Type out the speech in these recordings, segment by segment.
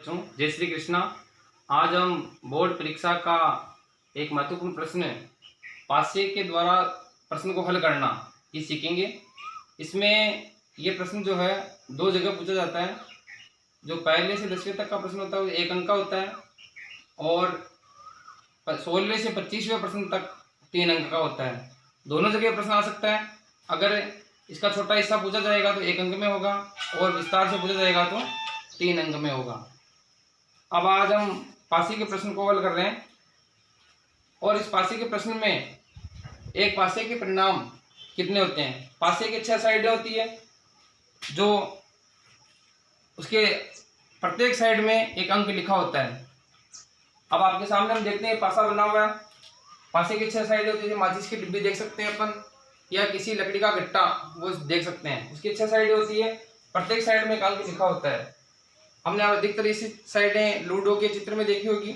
बच्चों, जय श्री कृष्णा। आज हम बोर्ड परीक्षा का एक महत्वपूर्ण प्रश्न पासे के द्वारा प्रश्न को हल करना ये सीखेंगे। इसमें ये प्रश्न जो है दो जगह पूछा जाता है। जो पहले से 10वीं तक का प्रश्न होता है वो 1 अंक का होता है और 16वें से 25वें प्रश्न तक 3 अंक का होता है। दोनों जगह प्रश्न आ सकता है। अगर इसका छोटा हिस्सा पूछा जाएगा तो 1 अंक में होगा और विस्तार से पूछा जाएगा तो 3 अंक में होगा। अब आज हम पासी के प्रश्न को हल कर रहे हैं और इस पासी के प्रश्न में एक पासे के परिणाम कितने होते हैं। पासे के 6 साइडें होती है, जो उसके प्रत्येक साइड में 1 अंक लिखा होता है। अब आपके सामने हम देखते हैं पासा बना हुआ है। पासे की 6 साइडें होती है। माचिस की डिब्बी देख सकते हैं अपन, या किसी लकड़ी का गट्टा वो देख सकते हैं। उसकी 6 साइडें होती है, प्रत्येक साइड में 1 अंक लिखा होता है। हमने अधिकतर इसी साइडें लूडो के चित्र में देखी होगी।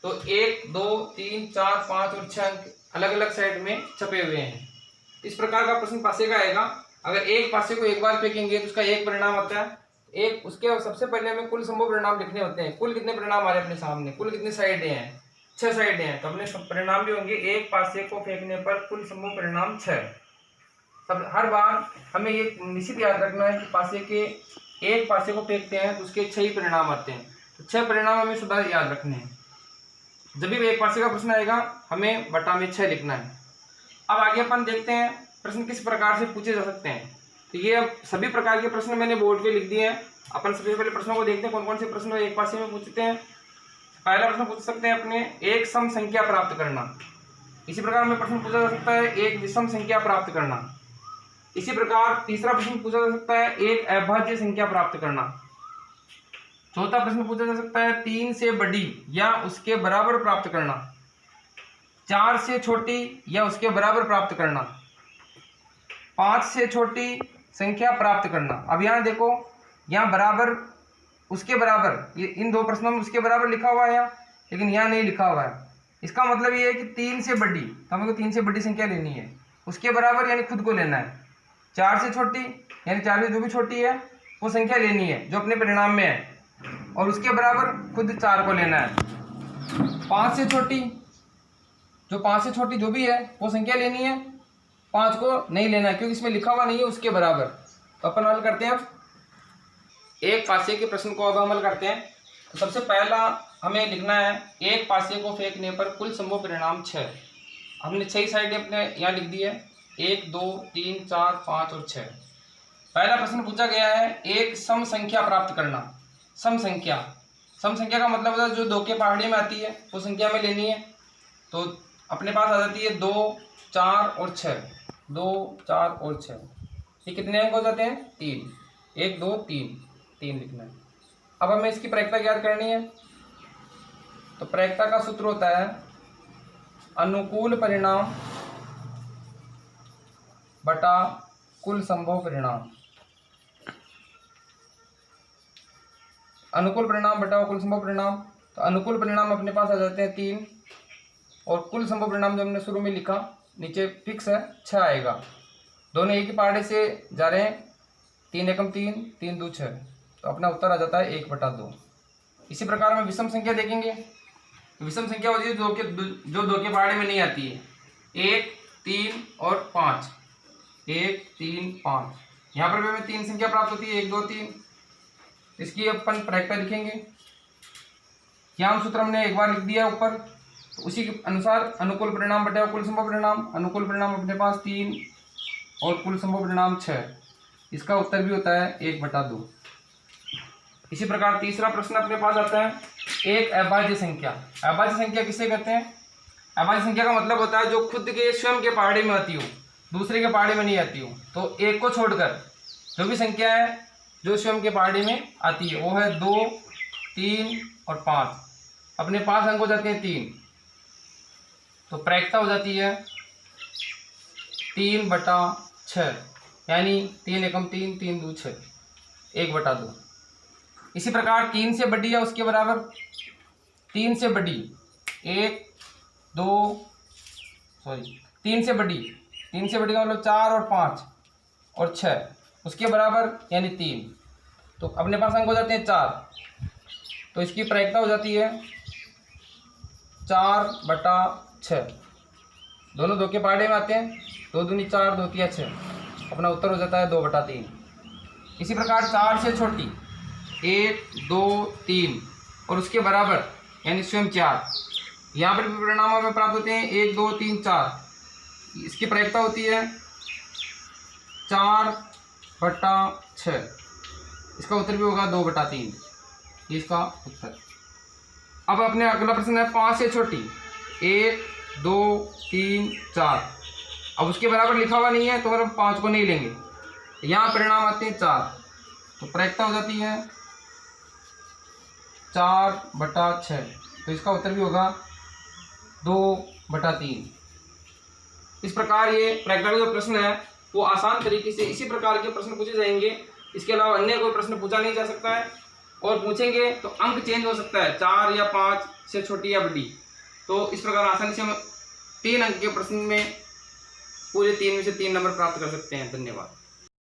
तो 1, 2, 3, 4, 5 और 6 अंक अलग अलग साइड में छपे हुए हैं। इस प्रकार का प्रश्न पासे का आएगा। अगर एक पासे को एक बार फेंकेंगे तो उसका एक परिणाम आता है। एक उसके सबसे पहले हमें कुल संभव परिणाम लिखने होते हैं। कुल कितने परिणाम आ रहे हैं अपने सामने, कुल कितनी साइडें हैं, 6 साइडें हैं। तो अपने परिणाम भी होंगे एक पासे को फेंकने पर कुल संभव परिणाम 6। सब हर बार हमें ये निश्चित याद रखना है कि पासे के एक पासे को फेंकते हैं तो उसके 6 ही परिणाम आते हैं। तो 6 परिणाम हमें सदा याद रखने हैं। जब भी एक पासे का प्रश्न आएगा हमें बटा में 6 लिखना है। अब आगे अपन देखते हैं प्रश्न किस प्रकार से पूछे जा सकते हैं। तो ये अब सभी प्रकार के प्रश्न मैंने बोर्ड पे लिख दिए हैं। अपन सबसे पहले प्रश्नों को देखते हैं कौन कौन से प्रश्न एक पासे में पूछते हैं। पहला प्रश्न पूछ सकते हैं अपने एक सम संख्या प्राप्त करना। इसी प्रकार में प्रश्न पूछा जा सकता है एक विषम संख्या प्राप्त करना। इसी प्रकार तीसरा प्रश्न पूछा जा सकता है एक अभाज्य संख्या प्राप्त करना। चौथा प्रश्न पूछा जा सकता है 3 से बड़ी या उसके बराबर प्राप्त करना। 4 से छोटी या उसके बराबर प्राप्त करना। 5 से छोटी संख्या प्राप्त करना। अब यहाँ देखो, यहाँ बराबर उसके बराबर, ये इन दो प्रश्नों में उसके बराबर लिखा हुआ है यहाँ, लेकिन यहाँ नहीं लिखा हुआ है। इसका मतलब ये है कि 3 से बड़ी, तो हमें को 3 से बड़ी संख्या लेनी है। उसके बराबर यानी खुद को लेना है। 4 से छोटी यानी 4 से जो भी छोटी है वो संख्या लेनी है जो अपने परिणाम में है, और उसके बराबर खुद 4 को लेना है। 5 से छोटी, जो 5 से छोटी जो भी है वो संख्या लेनी है, 5 को नहीं लेना है क्योंकि इसमें लिखा हुआ नहीं है उसके बराबर। तो अपन हल करते हैं। अब एक पासे के प्रश्न को अब हम हल करते हैं। तो सबसे पहला हमें लिखना है एक पासे को फेंकने पर कुल संभव परिणाम 6। हमने 6 साइडें अपने यहाँ लिख दी है, 1, 2, 3, 4, 5 और 6। पहला प्रश्न पूछा गया है एक सम संख्या प्राप्त करना। सम संख्या का मतलब होता है जो 2 के पहाड़ी में आती है वो संख्या में लेनी है। तो अपने पास आ जाती है 2, 4 और 6। 2, 4 और 6, ये कितने अंक हो जाते हैं? 3। 1, 2, 3 लिखना है। अब हमें इसकी प्रायिकता ज्ञात करनी है। तो प्रायिकता का सूत्र होता है अनुकूल परिणाम बटा कुल संभव परिणाम। अनुकूल परिणाम बटा कुल संभव परिणाम। तो अनुकूल परिणाम अपने पास आ जाते हैं 3, और कुल संभव परिणाम जो हमने शुरू में लिखा नीचे फिक्स है 6 आएगा। दोनों एक ही पहाड़े से जा रहे हैं, 3 एकम 3, 3 दू 6, तो अपना उत्तर आ जाता है 1/2। इसी प्रकार में विषम संख्या देखेंगे। विषम संख्या होती है जो 2 के पहाड़े में नहीं आती है। 1, 3 और 5। 1, 3, 5, यहाँ पर भी हमें 3 संख्या प्राप्त होती है, 1, 2, 3। इसकी अपन प्रायिकता लिखेंगे। यहाँ सूत्र हमने एक बार लिख दिया ऊपर, तो उसी के अनुसार अनुकूल परिणाम बटा कुल संभव परिणाम। अनुकूल परिणाम अपने पास 3 और कुल संभव परिणाम 6। इसका उत्तर भी होता है 1/2। इसी प्रकार तीसरा प्रश्न अपने पास आता है एक अभाज्य संख्या। अभाज्य संख्या किसे कहते हैं? अभाज्य संख्या का मतलब होता है जो खुद के स्वयं के पहाड़े में आती हो, दूसरे के पहाड़े में नहीं आती हो। तो 1 को छोड़कर जो भी संख्या है जो स्वयं के पहाड़े में आती है वो है 2, 3 और 5। अपने पास अंक हो जाते हैं 3। तो प्रायिकता हो जाती है 3/6, यानी 3 एकम 3, 3 दू 6, 1/2। इसी प्रकार 3 से बड़ी या उसके बराबर, 3 से बड़ी 3 से बड़ी का मतलब 4 और 5 और 6, उसके बराबर यानी 3। तो अपने पास अंक हो जाते हैं 4। तो इसकी प्रायिकता हो जाती है 4/6। दोनों 2 के पहाड़े में आते हैं, 2 दूनी 4, 2 तिया 6। अपना उत्तर हो जाता है 2/3। इसी प्रकार 4 से छोटी 1, 2, 3 और उसके बराबर यानी स्वयं 4, यहाँ पर भी परिणाम हमें प्राप्त होते हैं 1, 2, 3, 4। इसकी प्रायिकता होती है 4/6। इसका उत्तर भी होगा 2/3। ये इसका उत्तर। अब अपने अगला प्रश्न है 5 से छोटी 1, 2, 3, 4। अब उसके बराबर लिखा हुआ नहीं है तो हम 5 को नहीं लेंगे। यहाँ परिणाम आते हैं 4, तो प्रायिकता हो जाती है 4/6। तो इसका उत्तर भी होगा 2/3। इस प्रकार ये प्रायिकता का जो प्रश्न है वो आसान तरीके से इसी प्रकार के प्रश्न पूछे जाएंगे। इसके अलावा अन्य कोई प्रश्न पूछा नहीं जा सकता है, और पूछेंगे तो अंक चेंज हो सकता है, 4 या 5 से छोटी या बड़ी। तो इस प्रकार आसानी से हम 3 अंक के प्रश्न में पूरे 3 में से 3 नंबर प्राप्त कर सकते हैं। धन्यवाद।